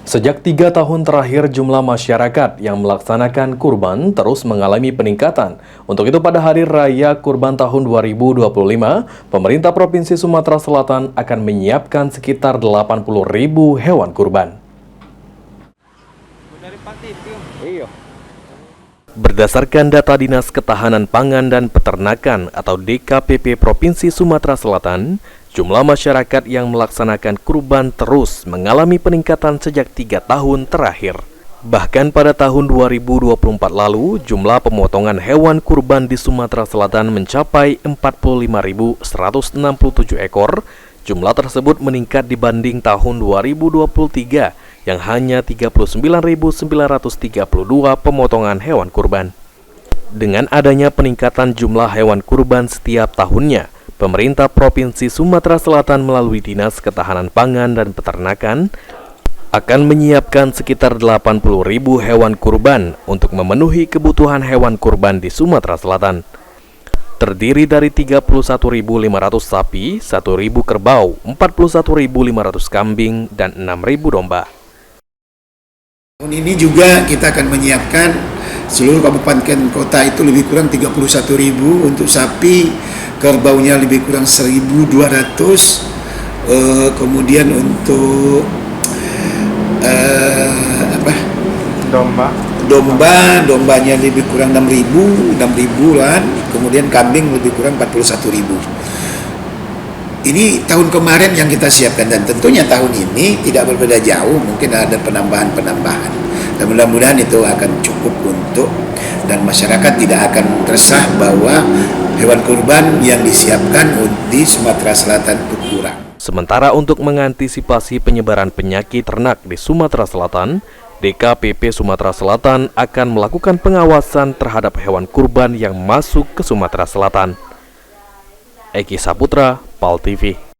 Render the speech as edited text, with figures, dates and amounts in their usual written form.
Sejak 3 tahun terakhir, jumlah masyarakat yang melaksanakan kurban terus mengalami peningkatan. Untuk itu, pada Hari Raya Kurban tahun 2025, pemerintah Provinsi Sumatera Selatan akan menyiapkan sekitar 80.000 hewan kurban. Berdasarkan data Dinas Ketahanan Pangan dan Peternakan atau DKPP Provinsi Sumatera Selatan, jumlah masyarakat yang melaksanakan kurban terus mengalami peningkatan sejak 3 tahun terakhir. Bahkan pada tahun 2024 lalu, jumlah pemotongan hewan kurban di Sumatera Selatan mencapai 45.167 ekor. Jumlah tersebut meningkat dibanding tahun 2023 yang hanya 39.932 pemotongan hewan kurban. Dengan adanya peningkatan jumlah hewan kurban setiap tahunnya, pemerintah Provinsi Sumatera Selatan melalui Dinas Ketahanan Pangan dan Peternakan akan menyiapkan sekitar 80.000 hewan kurban untuk memenuhi kebutuhan hewan kurban di Sumatera Selatan. Terdiri dari 31.500 sapi, 1.000 kerbau, 41.500 kambing, dan 6.000 domba. Tahun ini juga kita akan menyiapkan seluruh kabupaten kota itu lebih kurang 31.000 untuk sapi, kerbaunya lebih kurang 1.200, kemudian untuk dombanya lebih kurang 6.000-an, kemudian kambing lebih kurang 41.000. Ini tahun kemarin yang kita siapkan, dan tentunya tahun ini tidak berbeda jauh, mungkin ada penambahan. Dan mudah-mudahan itu akan cukup dan masyarakat tidak akan resah bahwa hewan kurban yang disiapkan di Sumatera Selatan itu kurang. Sementara untuk mengantisipasi penyebaran penyakit ternak di Sumatera Selatan, DKPP Sumatera Selatan akan melakukan pengawasan terhadap hewan kurban yang masuk ke Sumatera Selatan. Eki Saputra, PAL TV.